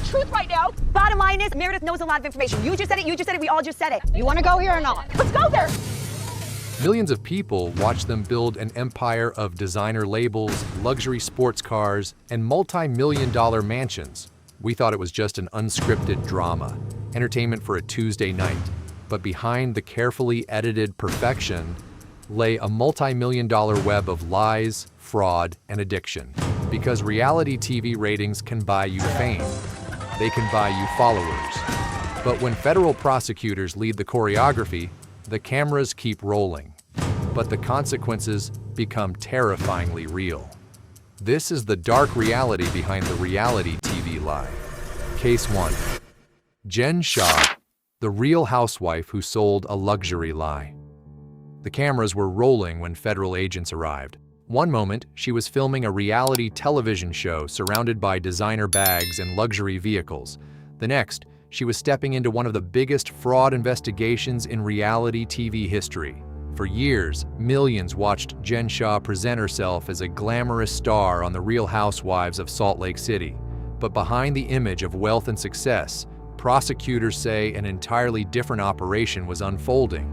truth right now. Bottom line is, Meredith knows a lot of information. You just said it, we all just said it. You want to go here or not? Let's go there. Millions of people watched them build an empire of designer labels, luxury sports cars, and multi-million-dollar mansions. We thought it was just an unscripted drama, entertainment for a Tuesday night. But behind the carefully edited perfection lay a multi-million-dollar web of lies, fraud, and addiction. Because reality TV ratings can buy you fame. They can buy you followers. But when federal prosecutors lead the choreography, the cameras keep rolling, but the consequences become terrifyingly real. This is the dark reality behind the reality TV lie. Case 1. Jen Shah, the real housewife who sold a luxury lie. The cameras were rolling when federal agents arrived. One moment, she was filming a reality television show surrounded by designer bags and luxury vehicles. The next, she was stepping into one of the biggest fraud investigations in reality TV history. For years, millions watched Jen Shah present herself as a glamorous star on The Real Housewives of Salt Lake City. But behind the image of wealth and success, prosecutors say an entirely different operation was unfolding,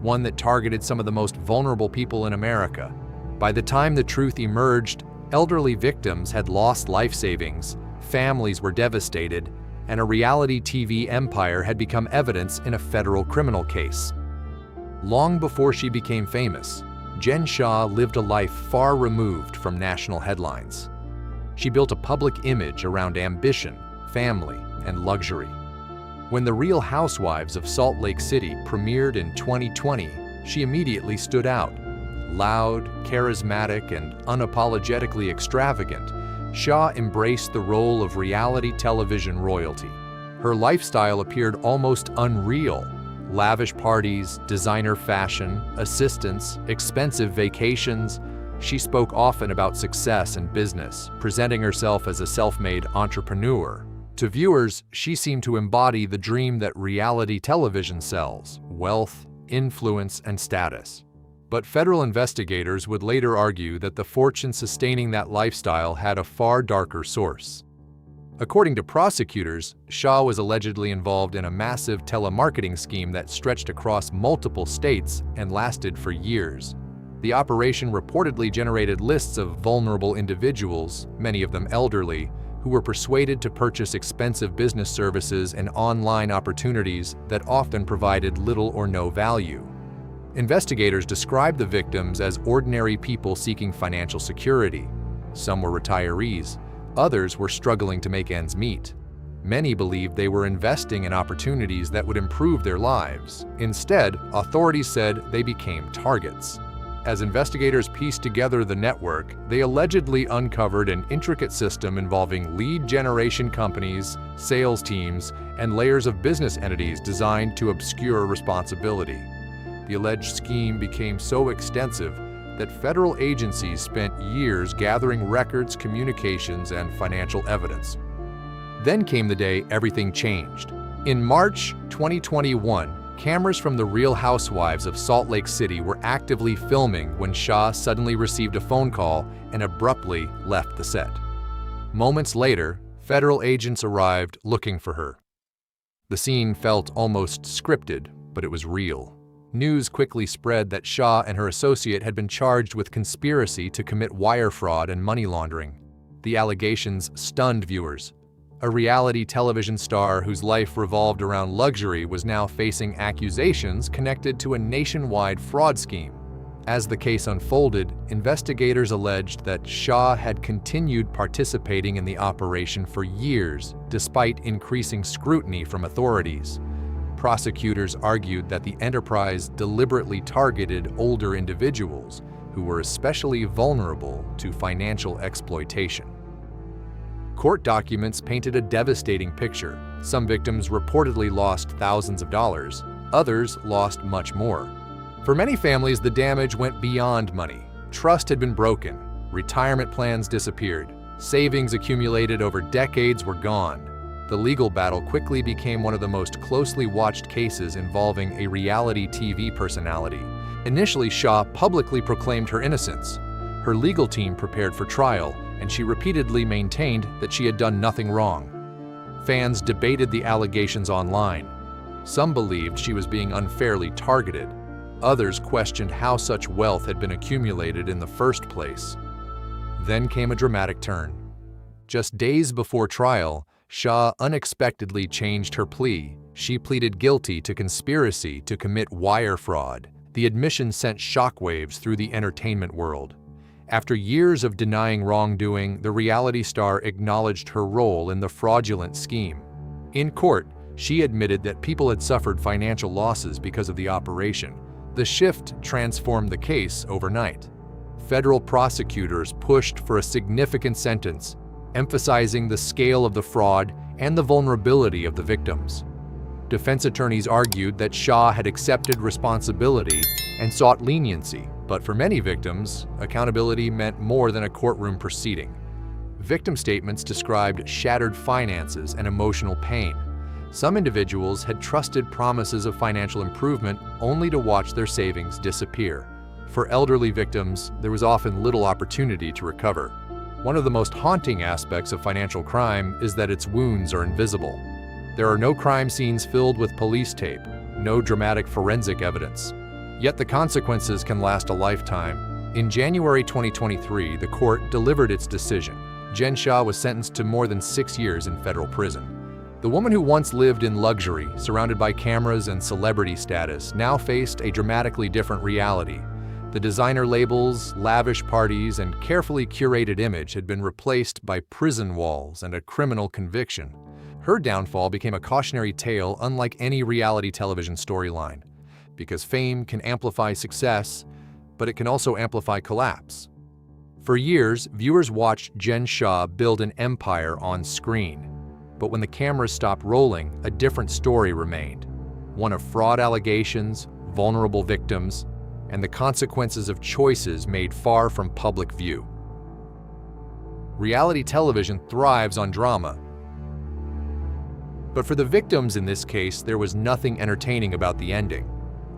one that targeted some of the most vulnerable people in America. By the time the truth emerged, elderly victims had lost life savings, families were devastated, and a reality TV empire had become evidence in a federal criminal case. Long before she became famous, Jen Shah lived a life far removed from national headlines. She built a public image around ambition, family, and luxury. When The Real Housewives of Salt Lake City premiered in 2020, she immediately stood out. Loud, charismatic, and unapologetically extravagant, Shah embraced the role of reality television royalty. Her lifestyle appeared almost unreal. Lavish parties, designer fashion, assistants, expensive vacations. She spoke often about success and business, presenting herself as a self-made entrepreneur. To viewers, she seemed to embody the dream that reality television sells: wealth, influence, and status. But federal investigators would later argue that the fortune sustaining that lifestyle had a far darker source. According to prosecutors, Shah was allegedly involved in a massive telemarketing scheme that stretched across multiple states and lasted for years. The operation reportedly generated lists of vulnerable individuals, many of them elderly, who were persuaded to purchase expensive business services and online opportunities that often provided little or no value. Investigators described the victims as ordinary people seeking financial security. Some were retirees, others were struggling to make ends meet. Many believed they were investing in opportunities that would improve their lives. Instead, authorities said they became targets. As investigators pieced together the network, they allegedly uncovered an intricate system involving lead generation companies, sales teams, and layers of business entities designed to obscure responsibility. The alleged scheme became so extensive that federal agencies spent years gathering records, communications, and financial evidence. Then came the day everything changed. In March 2021, cameras from The Real Housewives of Salt Lake City were actively filming when Shah suddenly received a phone call and abruptly left the set. Moments later, federal agents arrived looking for her. The scene felt almost scripted, but it was real. News quickly spread that Shah and her associate had been charged with conspiracy to commit wire fraud and money laundering. The allegations stunned viewers. A reality television star whose life revolved around luxury was now facing accusations connected to a nationwide fraud scheme. As the case unfolded, investigators alleged that Shah had continued participating in the operation for years, despite increasing scrutiny from authorities. Prosecutors argued that the enterprise deliberately targeted older individuals who were especially vulnerable to financial exploitation. Court documents painted a devastating picture. Some victims reportedly lost thousands of dollars, others lost much more. For many families, the damage went beyond money. Trust had been broken, retirement plans disappeared, savings accumulated over decades were gone. The legal battle quickly became one of the most closely watched cases involving a reality TV personality. Initially, Shah publicly proclaimed her innocence. Her legal team prepared for trial, and she repeatedly maintained that she had done nothing wrong. Fans debated the allegations online. Some believed she was being unfairly targeted. Others questioned how such wealth had been accumulated in the first place. Then came a dramatic turn. Just days before trial, Shah unexpectedly changed her plea. She pleaded guilty to conspiracy to commit wire fraud. The admission sent shockwaves through the entertainment world. After years of denying wrongdoing, the reality star acknowledged her role in the fraudulent scheme. In court, she admitted that people had suffered financial losses because of the operation. The shift transformed the case overnight. Federal prosecutors pushed for a significant sentence, emphasizing the scale of the fraud and the vulnerability of the victims. Defense attorneys argued that Shah had accepted responsibility and sought leniency, but for many victims, accountability meant more than a courtroom proceeding. Victim statements described shattered finances and emotional pain. Some individuals had trusted promises of financial improvement only to watch their savings disappear. For elderly victims, there was often little opportunity to recover. One of the most haunting aspects of financial crime is that its wounds are invisible. There are no crime scenes filled with police tape, no dramatic forensic evidence. Yet the consequences can last a lifetime. In January 2023, the court delivered its decision. Jen Shah was sentenced to more than 6 years in federal prison. The woman who once lived in luxury, surrounded by cameras and celebrity status, now faced a dramatically different reality. The designer labels, lavish parties, and carefully curated image had been replaced by prison walls and a criminal conviction. Her downfall became a cautionary tale unlike any reality television storyline. Because fame can amplify success, but it can also amplify collapse. For years, viewers watched Jen Shah build an empire on screen. But when the cameras stopped rolling, a different story remained. One of fraud allegations, vulnerable victims, and the consequences of choices made far from public view. Reality television thrives on drama. But for the victims in this case, there was nothing entertaining about the ending.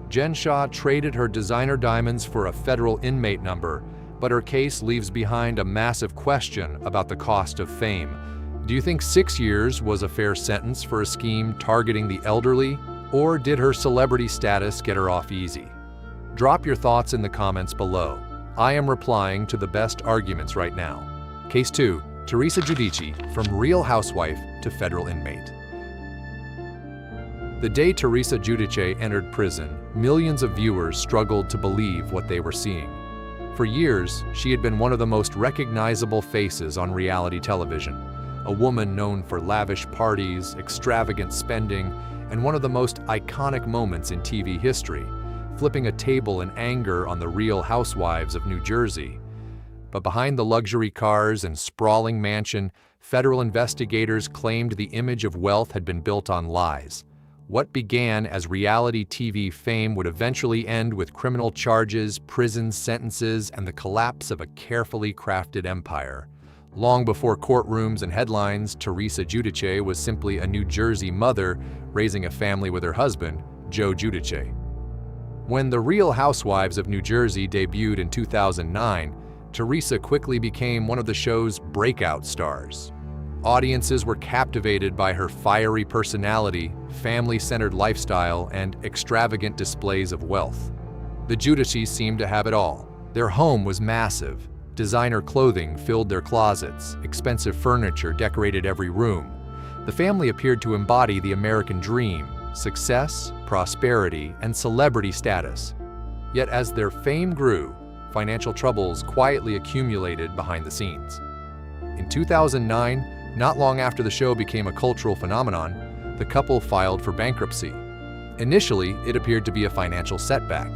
Jen Shah traded her designer diamonds for a federal inmate number, but her case leaves behind a massive question about the cost of fame. Do you think 6 years was a fair sentence for a scheme targeting the elderly, or did her celebrity status get her off easy? Drop your thoughts in the comments below. I am replying to the best arguments right now. Case 2, Teresa Giudice, from Real Housewife to federal inmate. The day Teresa Giudice entered prison, millions of viewers struggled to believe what they were seeing. For years, she had been one of the most recognizable faces on reality television, a woman known for lavish parties, extravagant spending, and one of the most iconic moments in TV history, flipping a table in anger on the Real Housewives of New Jersey. But behind the luxury cars and sprawling mansion, federal investigators claimed the image of wealth had been built on lies. What began as reality TV fame would eventually end with criminal charges, prison sentences, and the collapse of a carefully crafted empire. Long before courtrooms and headlines, Teresa Giudice was simply a New Jersey mother raising a family with her husband, Joe Giudice. When The Real Housewives of New Jersey debuted in 2009, Teresa quickly became one of the show's breakout stars. Audiences were captivated by her fiery personality, family-centered lifestyle, and extravagant displays of wealth. The Giudices seemed to have it all. Their home was massive. Designer clothing filled their closets. Expensive furniture decorated every room. The family appeared to embody the American dream: success, prosperity, and celebrity status. Yet as their fame grew, financial troubles quietly accumulated behind the scenes. In 2009, not long after the show became a cultural phenomenon, the couple filed for bankruptcy. Initially, it appeared to be a financial setback.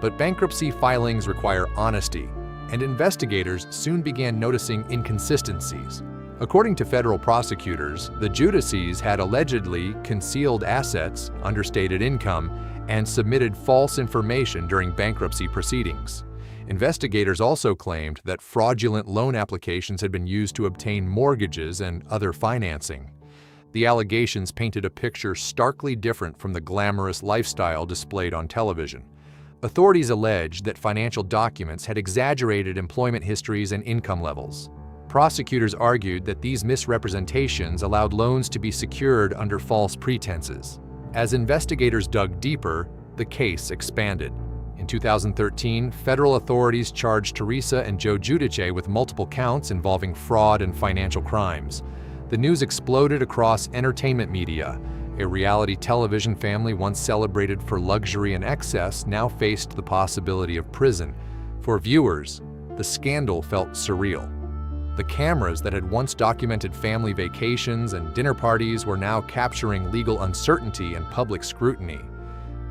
But bankruptcy filings require honesty, and investigators soon began noticing inconsistencies. According to federal prosecutors, the Giudices had allegedly concealed assets, understated income, and submitted false information during bankruptcy proceedings. Investigators also claimed that fraudulent loan applications had been used to obtain mortgages and other financing. The allegations painted a picture starkly different from the glamorous lifestyle displayed on television. Authorities alleged that financial documents had exaggerated employment histories and income levels. Prosecutors argued that these misrepresentations allowed loans to be secured under false pretenses. As investigators dug deeper, the case expanded. In 2013, federal authorities charged Teresa and Joe Giudice with multiple counts involving fraud and financial crimes. The news exploded across entertainment media. A reality television family once celebrated for luxury and excess now faced the possibility of prison. For viewers, the scandal felt surreal. The cameras that had once documented family vacations and dinner parties were now capturing legal uncertainty and public scrutiny.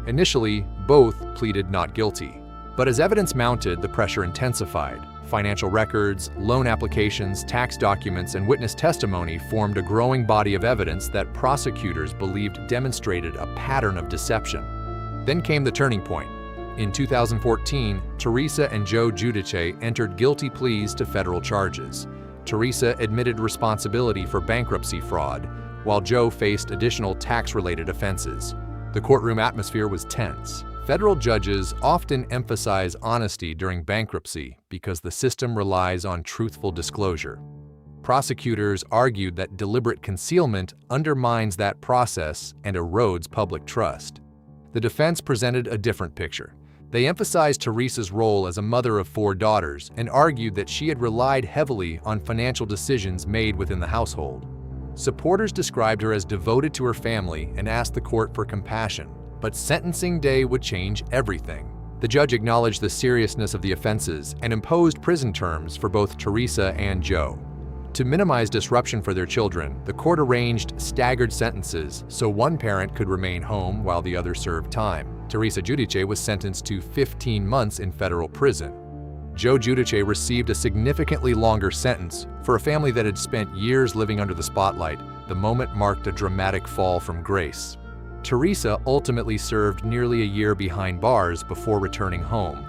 Initially, both pleaded not guilty. But as evidence mounted, the pressure intensified. Financial records, loan applications, tax documents, and witness testimony formed a growing body of evidence that prosecutors believed demonstrated a pattern of deception. Then came the turning point. In 2014, Teresa and Joe Giudice entered guilty pleas to federal charges. Teresa admitted responsibility for bankruptcy fraud, while Joe faced additional tax-related offenses. The courtroom atmosphere was tense. Federal judges often emphasize honesty during bankruptcy because the system relies on truthful disclosure. Prosecutors argued that deliberate concealment undermines that process and erodes public trust. The defense presented a different picture. They emphasized Teresa's role as a mother of 4 daughters and argued that she had relied heavily on financial decisions made within the household. Supporters described her as devoted to her family and asked the court for compassion, but sentencing day would change everything. The judge acknowledged the seriousness of the offenses and imposed prison terms for both Teresa and Joe. To minimize disruption for their children, the court arranged staggered sentences so one parent could remain home while the other served time. Teresa Giudice was sentenced to 15 months in federal prison. Joe Giudice received a significantly longer sentence. For a family that had spent years living under the spotlight, the moment marked a dramatic fall from grace. Teresa ultimately served nearly a year behind bars before returning home.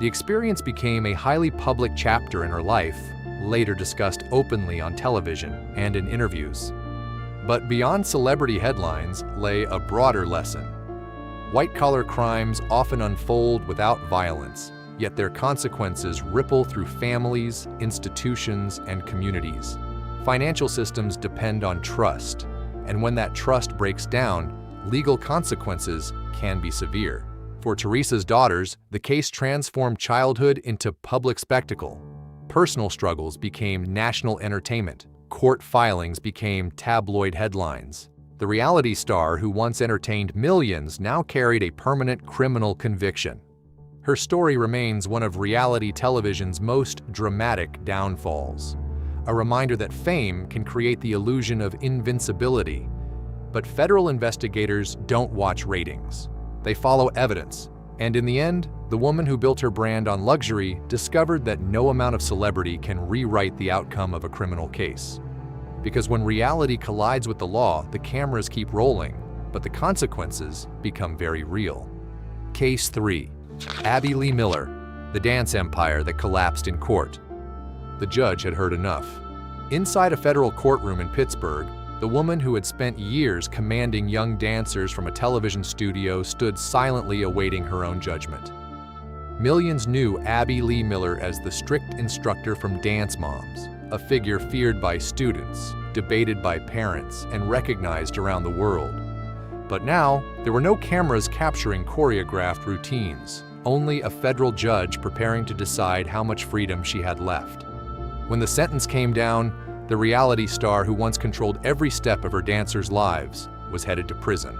The experience became a highly public chapter in her life, later discussed openly on television and in interviews. But beyond celebrity headlines lay a broader lesson. White-collar crimes often unfold without violence, yet their consequences ripple through families, institutions, and communities. Financial systems depend on trust, and when that trust breaks down, legal consequences can be severe. For Teresa's daughters, the case transformed childhood into public spectacle. Personal struggles became national entertainment. Court filings became tabloid headlines. The reality star who once entertained millions now carried a permanent criminal conviction. Her story remains one of reality television's most dramatic downfalls. A reminder that fame can create the illusion of invincibility. But federal investigators don't watch ratings. They follow evidence. And in the end, the woman who built her brand on luxury discovered that no amount of celebrity can rewrite the outcome of a criminal case. Because when reality collides with the law, the cameras keep rolling, but the consequences become very real. Case 3. Abby Lee Miller, the dance empire that collapsed in court. The judge had heard enough. Inside a federal courtroom in Pittsburgh, the woman who had spent years commanding young dancers from a television studio stood silently awaiting her own judgment. Millions knew Abby Lee Miller as the strict instructor from Dance Moms, a figure feared by students, debated by parents, and recognized around the world. But now, there were no cameras capturing choreographed routines, only a federal judge preparing to decide how much freedom she had left. When the sentence came down, the reality star who once controlled every step of her dancers' lives was headed to prison.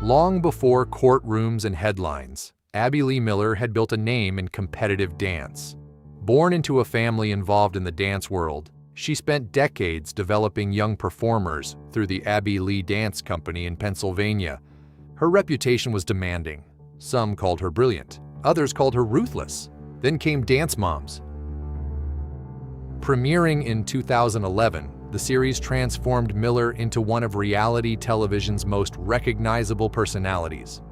Long before courtrooms and headlines, Abby Lee Miller had built a name in competitive dance. Born into a family involved in the dance world, she spent decades developing young performers through the Abby Lee Dance Company in Pennsylvania. Her reputation was demanding. Some called her brilliant, others called her ruthless. Then came Dance Moms. Premiering in 2011, the series transformed Miller into one of reality television's most recognizable personalities.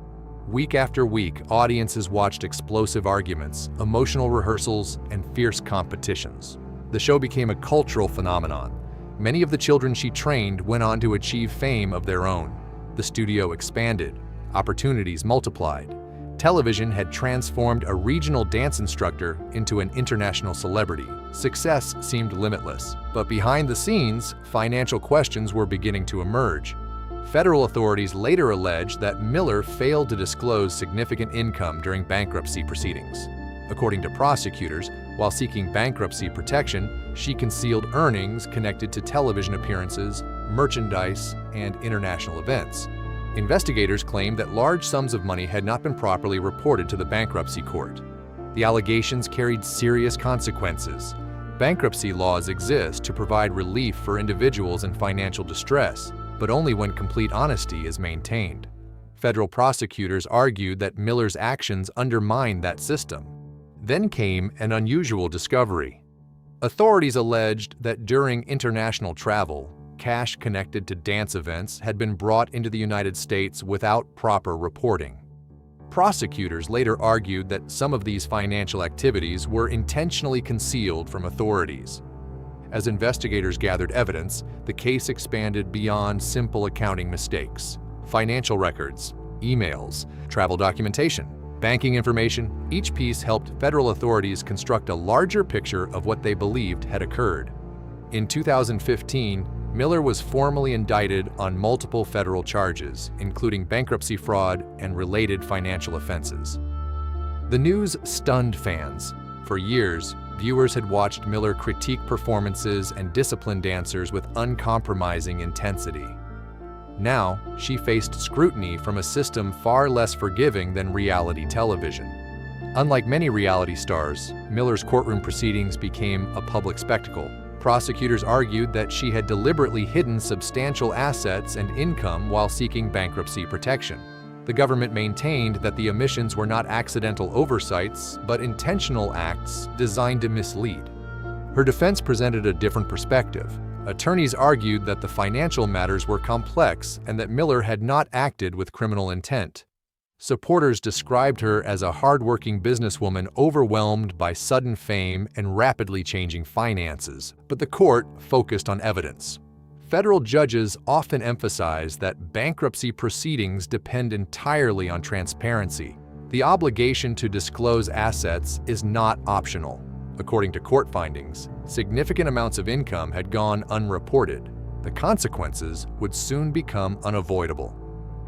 Week after week, audiences watched explosive arguments, emotional rehearsals, and fierce competitions. The show became a cultural phenomenon. Many of the children she trained went on to achieve fame of their own. The studio expanded. Opportunities multiplied. Television had transformed a regional dance instructor into an international celebrity. Success seemed limitless, but behind the scenes, financial questions were beginning to emerge. Federal authorities later alleged that Miller failed to disclose significant income during bankruptcy proceedings. According to prosecutors, while seeking bankruptcy protection, she concealed earnings connected to television appearances, merchandise, and international events. Investigators claimed that large sums of money had not been properly reported to the bankruptcy court. The allegations carried serious consequences. Bankruptcy laws exist to provide relief for individuals in financial distress, but only when complete honesty is maintained. Federal prosecutors argued that Miller's actions undermined that system. Then came an unusual discovery. Authorities alleged that during international travel, cash connected to dance events had been brought into the United States without proper reporting. Prosecutors later argued that some of these financial activities were intentionally concealed from authorities. As investigators gathered evidence, the case expanded beyond simple accounting mistakes. Financial records, emails, travel documentation, banking information, each piece helped federal authorities construct a larger picture of what they believed had occurred. In 2015, Miller was formally indicted on multiple federal charges, including bankruptcy fraud and related financial offenses. The news stunned fans. For years, viewers had watched Miller critique performances and discipline dancers with uncompromising intensity. Now, she faced scrutiny from a system far less forgiving than reality television. Unlike many reality stars, Miller's courtroom proceedings became a public spectacle. Prosecutors argued that she had deliberately hidden substantial assets and income while seeking bankruptcy protection. The government maintained that the omissions were not accidental oversights, but intentional acts designed to mislead. Her defense presented a different perspective. Attorneys argued that the financial matters were complex and that Miller had not acted with criminal intent. Supporters described her as a hardworking businesswoman overwhelmed by sudden fame and rapidly changing finances, but the court focused on evidence. Federal judges often emphasize that bankruptcy proceedings depend entirely on transparency. The obligation to disclose assets is not optional. According to court findings, significant amounts of income had gone unreported. The consequences would soon become unavoidable.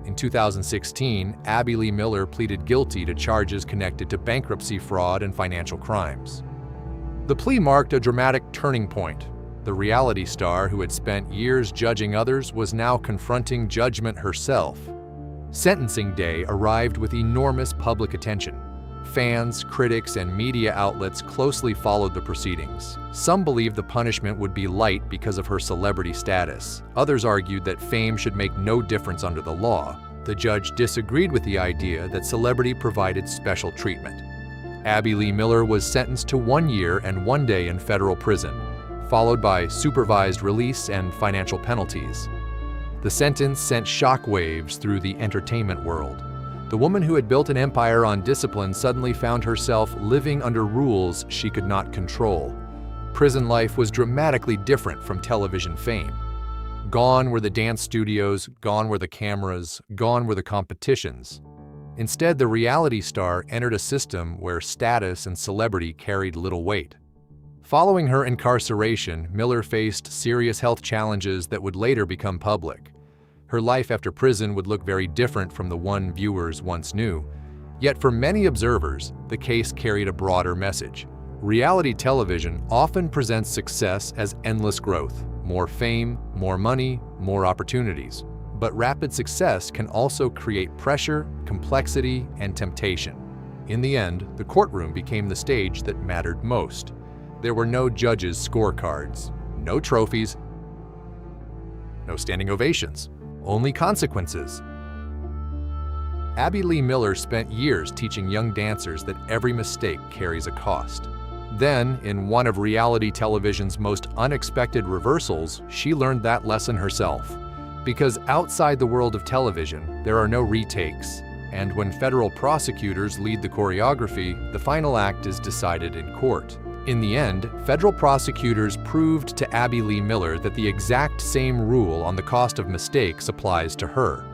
In 2016, Abby Lee Miller pleaded guilty to charges connected to bankruptcy fraud and financial crimes. The plea marked a dramatic turning point. The reality star who had spent years judging others was now confronting judgment herself. Sentencing day arrived with enormous public attention. Fans, critics, and media outlets closely followed the proceedings. Some believed the punishment would be light because of her celebrity status. Others argued that fame should make no difference under the law. The judge disagreed with the idea that celebrity provided special treatment. Abby Lee Miller was sentenced to 1 year and 1 day in federal prison, followed by supervised release and financial penalties. The sentence sent shockwaves through the entertainment world. The woman who had built an empire on discipline suddenly found herself living under rules she could not control. Prison life was dramatically different from television fame. Gone were the dance studios, gone were the cameras, gone were the competitions. Instead, the reality star entered a system where status and celebrity carried little weight. Following her incarceration, Miller faced serious health challenges that would later become public. Her life after prison would look very different from the one viewers once knew. Yet for many observers, the case carried a broader message. Reality television often presents success as endless growth, more fame, more money, more opportunities. But rapid success can also create pressure, complexity, and temptation. In the end, the courtroom became the stage that mattered most. There were no judges' scorecards, no trophies, no standing ovations. Only consequences. Abby Lee Miller spent years teaching young dancers that every mistake carries a cost. Then, in one of reality television's most unexpected reversals, she learned that lesson herself. Because outside the world of television, there are no retakes, and when federal prosecutors lead the choreography, the final act is decided in court. In the end, federal prosecutors proved to Abby Lee Miller that the exact same rule on the cost of mistakes applies to her.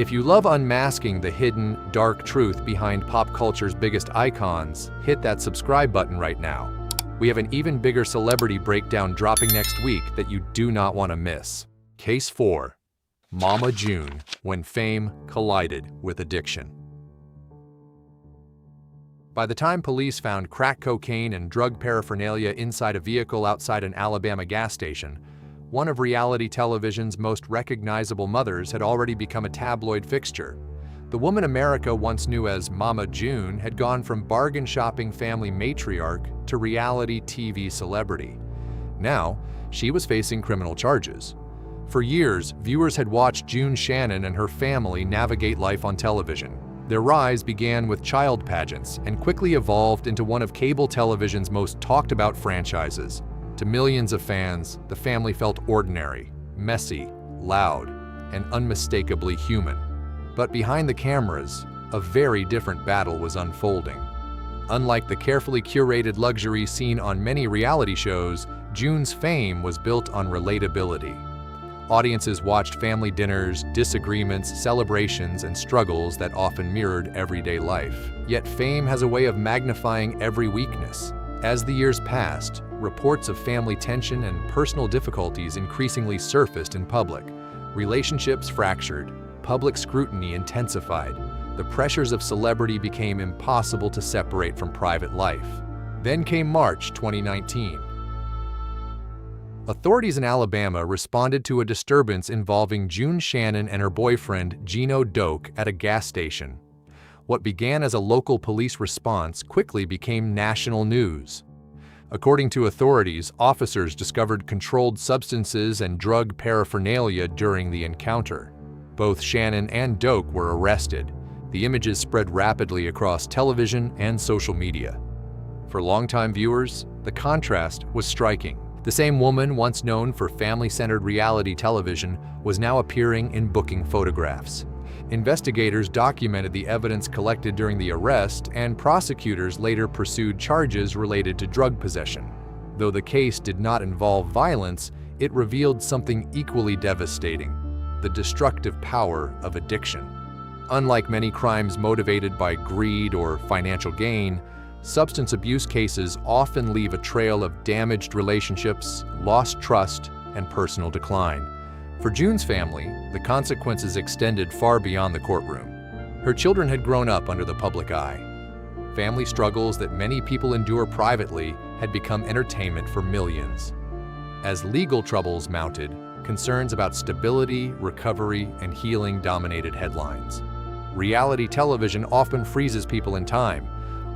If you love unmasking the hidden, dark truth behind pop culture's biggest icons, hit that subscribe button right now. We have an even bigger celebrity breakdown dropping next week that you do not want to miss. Case 4. Mama June, when fame collided with addiction. By the time police found crack cocaine and drug paraphernalia inside a vehicle outside an Alabama gas station, one of reality television's most recognizable mothers had already become a tabloid fixture. The woman America once knew as Mama June had gone from bargain shopping family matriarch to reality TV celebrity. Now, she was facing criminal charges. For years, viewers had watched June Shannon and her family navigate life on television. Their rise began with child pageants and quickly evolved into one of cable television's most talked-about franchises. To millions of fans, the family felt ordinary, messy, loud, and unmistakably human. But behind the cameras, a very different battle was unfolding. Unlike the carefully curated luxury seen on many reality shows, June's fame was built on relatability. Audiences watched family dinners, disagreements, celebrations, and struggles that often mirrored everyday life. Yet fame has a way of magnifying every weakness. As the years passed, reports of family tension and personal difficulties increasingly surfaced in public. Relationships fractured, public scrutiny intensified. The pressures of celebrity became impossible to separate from private life. Then came March 2019. Authorities in Alabama responded to a disturbance involving June Shannon and her boyfriend, Gino Doak, at a gas station. What began as a local police response quickly became national news. According to authorities, officers discovered controlled substances and drug paraphernalia during the encounter. Both Shannon and Doak were arrested. The images spread rapidly across television and social media. For longtime viewers, the contrast was striking. The same woman, once known for family-centered reality television, was now appearing in booking photographs. Investigators documented the evidence collected during the arrest, and prosecutors later pursued charges related to drug possession. Though the case did not involve violence, it revealed something equally devastating: the destructive power of addiction. Unlike many crimes motivated by greed or financial gain, substance abuse cases often leave a trail of damaged relationships, lost trust, and personal decline. For June's family, the consequences extended far beyond the courtroom. Her children had grown up under the public eye. Family struggles that many people endure privately had become entertainment for millions. As legal troubles mounted, concerns about stability, recovery, and healing dominated headlines. Reality television often freezes people in time.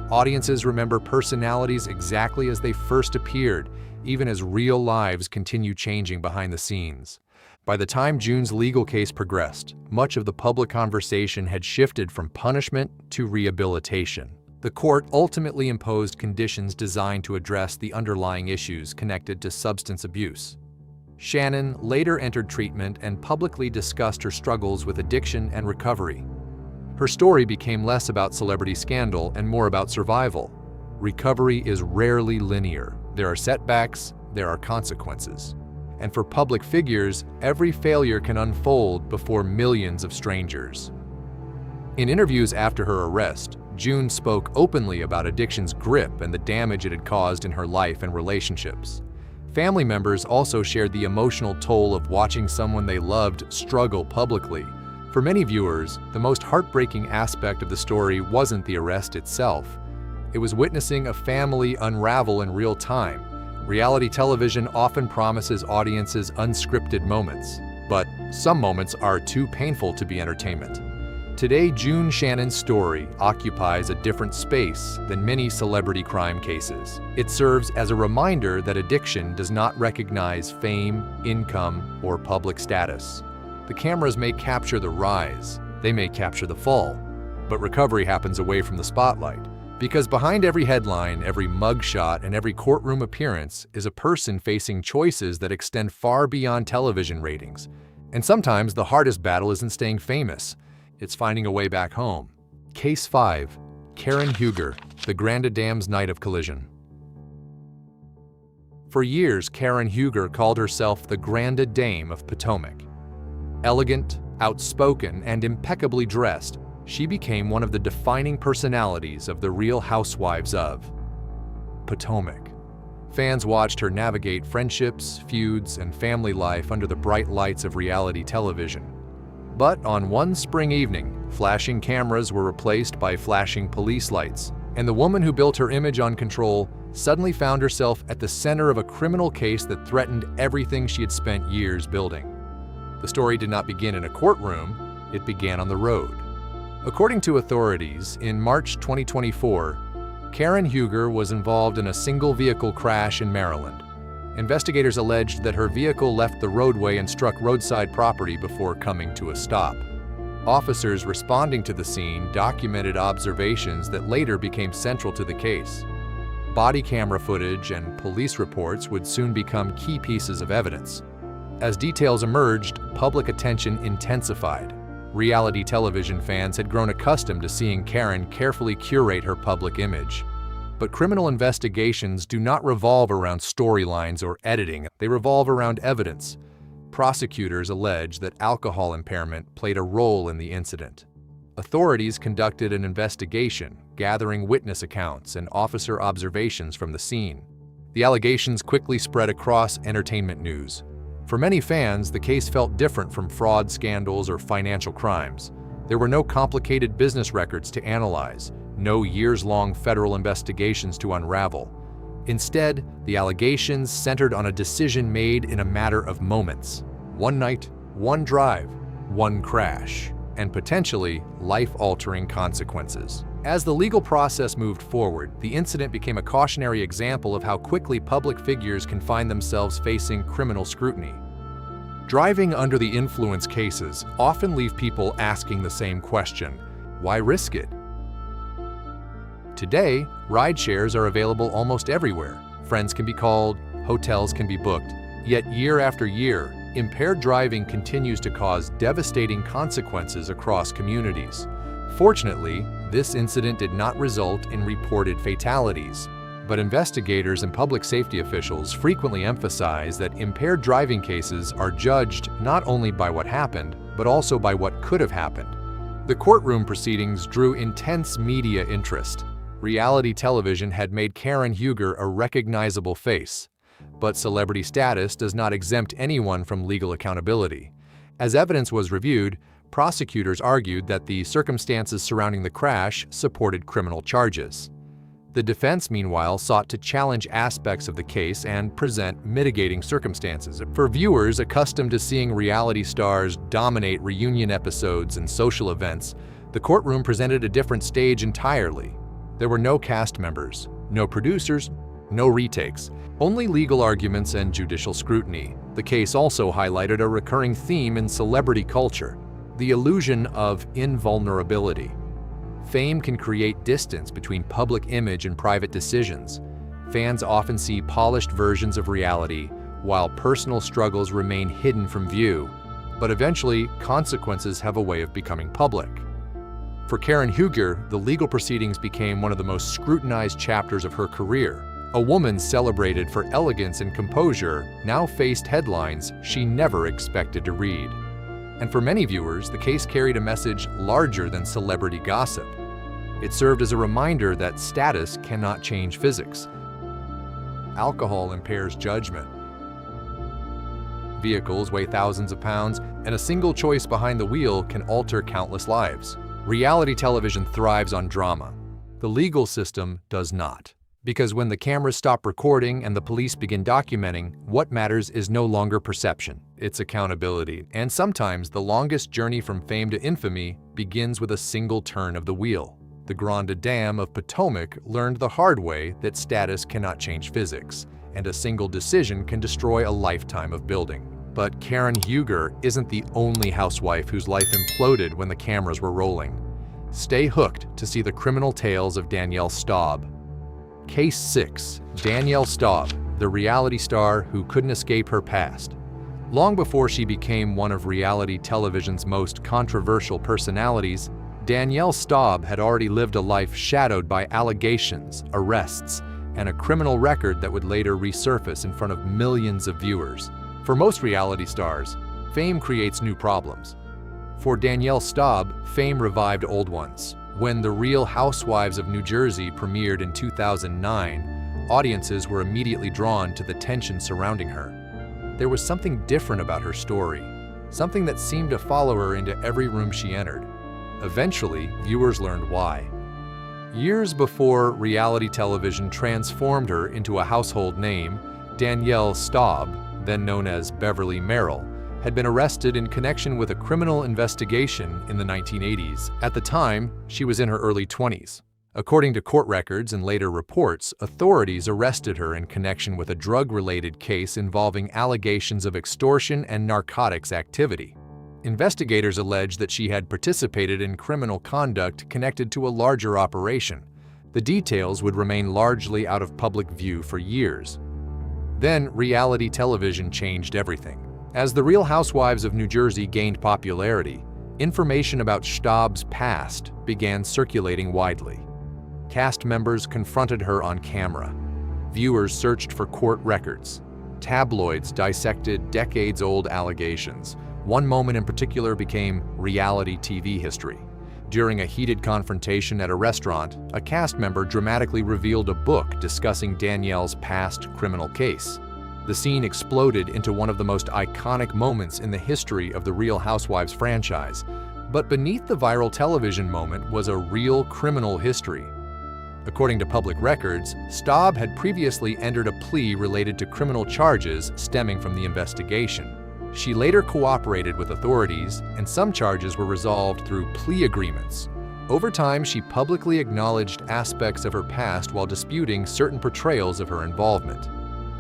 Audiences remember personalities exactly as they first appeared, even as real lives continue changing behind the scenes. By the time June's legal case progressed, much of the public conversation had shifted from punishment to rehabilitation. The court ultimately imposed conditions designed to address the underlying issues connected to substance abuse. Shannon later entered treatment and publicly discussed her struggles with addiction and recovery. Her story became less about celebrity scandal and more about survival. Recovery is rarely linear. There are setbacks, there are consequences. And for public figures, every failure can unfold before millions of strangers. In interviews after her arrest, June spoke openly about addiction's grip and the damage it had caused in her life and relationships. Family members also shared the emotional toll of watching someone they loved struggle publicly. For many viewers, the most heartbreaking aspect of the story wasn't the arrest itself. It was witnessing a family unravel in real time. Reality television often promises audiences unscripted moments, but some moments are too painful to be entertainment. Today, June Shannon's story occupies a different space than many celebrity crime cases. It serves as a reminder that addiction does not recognize fame, income, or public status. The cameras may capture the rise, they may capture the fall, but recovery happens away from the spotlight. Because behind every headline, every mugshot, and every courtroom appearance is a person facing choices that extend far beyond television ratings. And sometimes the hardest battle isn't staying famous, it's finding a way back home. Case 5. Karen Huger, the Grande Dame's Night of Collision. For years, Karen Huger called herself the Grande Dame of Potomac. Elegant, Outspoken and impeccably dressed, she became one of the defining personalities of the Real Housewives of Potomac. Fans watched her navigate friendships, feuds, and family life under the bright lights of reality television. But on one spring evening, flashing cameras were replaced by flashing police lights, and the woman who built her image on control suddenly found herself at the center of a criminal case that threatened everything she had spent years building. The story did not begin in a courtroom, it began on the road. According to authorities, in March 2024, Karen Huger was involved in a single-vehicle crash in Maryland. Investigators alleged that her vehicle left the roadway and struck roadside property before coming to a stop. Officers responding to the scene documented observations that later became central to the case. Body camera footage and police reports would soon become key pieces of evidence. As details emerged, public attention intensified. Reality television fans had grown accustomed to seeing Karen carefully curate her public image. But criminal investigations do not revolve around storylines or editing, they revolve around evidence. Prosecutors allege that alcohol impairment played a role in the incident. Authorities conducted an investigation, gathering witness accounts and officer observations from the scene. The allegations quickly spread across entertainment news. For many fans, the case felt different from fraud scandals or financial crimes. There were no complicated business records to analyze, no years-long federal investigations to unravel. Instead, the allegations centered on a decision made in a matter of moments. One night, one drive, one crash, and potentially life-altering consequences. As the legal process moved forward, the incident became a cautionary example of how quickly public figures can find themselves facing criminal scrutiny. Driving under the influence cases often leave people asking the same question: why risk it? Today, ride shares are available almost everywhere. Friends can be called, hotels can be booked. Yet year after year, impaired driving continues to cause devastating consequences across communities. Fortunately, this incident did not result in reported fatalities, but investigators and public safety officials frequently emphasize that impaired driving cases are judged not only by what happened, but also by what could have happened. The courtroom proceedings drew intense media interest. Reality television had made Karen Huger a recognizable face, but celebrity status does not exempt anyone from legal accountability. As evidence was reviewed, prosecutors argued that the circumstances surrounding the crash supported criminal charges. The defense, meanwhile, sought to challenge aspects of the case and present mitigating circumstances. For viewers accustomed to seeing reality stars dominate reunion episodes and social events, the courtroom presented a different stage entirely. There were no cast members, no producers, no retakes, only legal arguments and judicial scrutiny. The case also highlighted a recurring theme in celebrity culture: the illusion of invulnerability. Fame can create distance between public image and private decisions. Fans often see polished versions of reality, while personal struggles remain hidden from view. But eventually, consequences have a way of becoming public. For Karen Huger, the legal proceedings became one of the most scrutinized chapters of her career. A woman celebrated for elegance and composure now faced headlines she never expected to read. And for many viewers, the case carried a message larger than celebrity gossip. It served as a reminder that status cannot change physics. Alcohol impairs judgment. Vehicles weigh thousands of pounds, and a single choice behind the wheel can alter countless lives. Reality television thrives on drama. The legal system does not. Because when the cameras stop recording and the police begin documenting, what matters is no longer perception, it's accountability. And sometimes the longest journey from fame to infamy begins with a single turn of the wheel. The Grande Dame of Potomac learned the hard way that status cannot change physics, and a single decision can destroy a lifetime of building. But Karen Huger isn't the only housewife whose life imploded when the cameras were rolling. Stay hooked to see the criminal tales of Danielle Staub. Case 6. Danielle Staub, the reality star who couldn't escape her past. Long before she became one of reality television's most controversial personalities, Danielle Staub had already lived a life shadowed by allegations, arrests, and a criminal record that would later resurface in front of millions of viewers. For most reality stars, fame creates new problems. For Danielle Staub, fame revived old ones. When The Real Housewives of New Jersey premiered in 2009, audiences were immediately drawn to the tension surrounding her. There was something different about her story, something that seemed to follow her into every room she entered. Eventually, viewers learned why. Years before reality television transformed her into a household name, Danielle Staub, then known as Beverly Merrill, had been arrested in connection with a criminal investigation in the 1980s. At the time, she was in her early 20s. According to court records and later reports, authorities arrested her in connection with a drug-related case involving allegations of extortion and narcotics activity. Investigators alleged that she had participated in criminal conduct connected to a larger operation. The details would remain largely out of public view for years. Then, reality television changed everything. As The Real Housewives of New Jersey gained popularity, information about Staub's past began circulating widely. Cast members confronted her on camera. Viewers searched for court records. Tabloids dissected decades-old allegations. One moment in particular became reality TV history. During a heated confrontation at a restaurant, a cast member dramatically revealed a book discussing Danielle's past criminal case. The scene exploded into one of the most iconic moments in the history of the Real Housewives franchise. But beneath the viral television moment was a real criminal history. According to public records, Staub had previously entered a plea related to criminal charges stemming from the investigation. She later cooperated with authorities, and some charges were resolved through plea agreements. Over time, she publicly acknowledged aspects of her past while disputing certain portrayals of her involvement.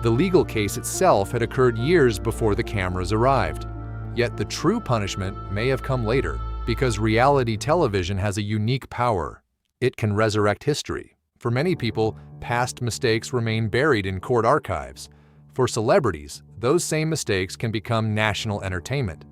The legal case itself had occurred years before the cameras arrived. Yet the true punishment may have come later, because reality television has a unique power. It can resurrect history. For many people, past mistakes remain buried in court archives. For celebrities, those same mistakes can become national entertainment.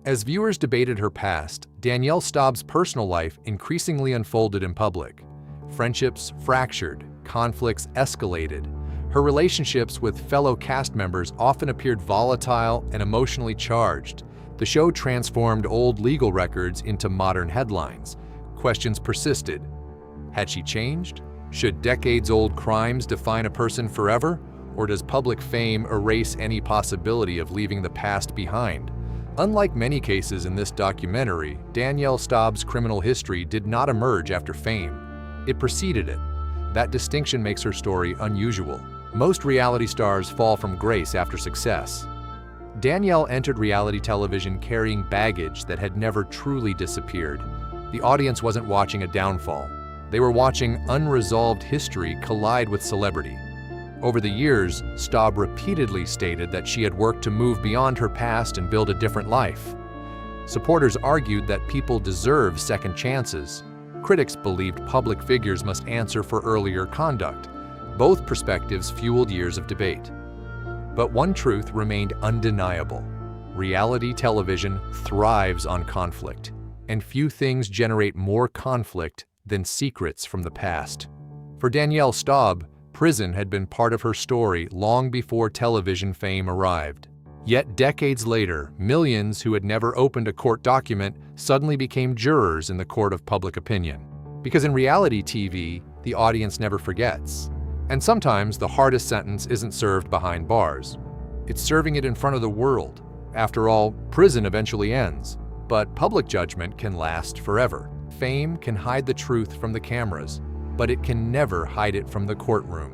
As viewers debated her past, Danielle Staub's personal life increasingly unfolded in public. Friendships fractured, conflicts escalated. Her relationships with fellow cast members often appeared volatile and emotionally charged. The show transformed old legal records into modern headlines. Questions persisted. Had she changed? Should decades-old crimes define a person forever? Or does public fame erase any possibility of leaving the past behind? Unlike many cases in this documentary, Danielle Staub's criminal history did not emerge after fame. It preceded it. That distinction makes her story unusual. Most reality stars fall from grace after success. Danielle entered reality television carrying baggage that had never truly disappeared. The audience wasn't watching a downfall. They were watching unresolved history collide with celebrity. Over the years, Staub repeatedly stated that she had worked to move beyond her past and build a different life. Supporters argued that people deserve second chances. Critics believed public figures must answer for earlier conduct. Both perspectives fueled years of debate. But one truth remained undeniable. Reality television thrives on conflict, and few things generate more conflict than secrets from the past. For Danielle Staub, prison had been part of her story long before television fame arrived. Yet decades later, millions who had never opened a court document suddenly became jurors in the court of public opinion. Because in reality TV, the audience never forgets. And sometimes the hardest sentence isn't served behind bars. It's serving it in front of the world. After all, prison eventually ends, but public judgment can last forever. Fame can hide the truth from the cameras, but it can never hide it from the courtroom.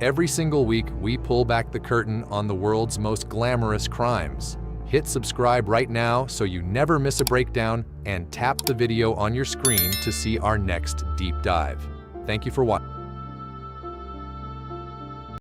Every single week, we pull back the curtain on the world's most glamorous crimes. Hit subscribe right now so you never miss a breakdown, and tap the video on your screen to see our next deep dive. Thank you for watching.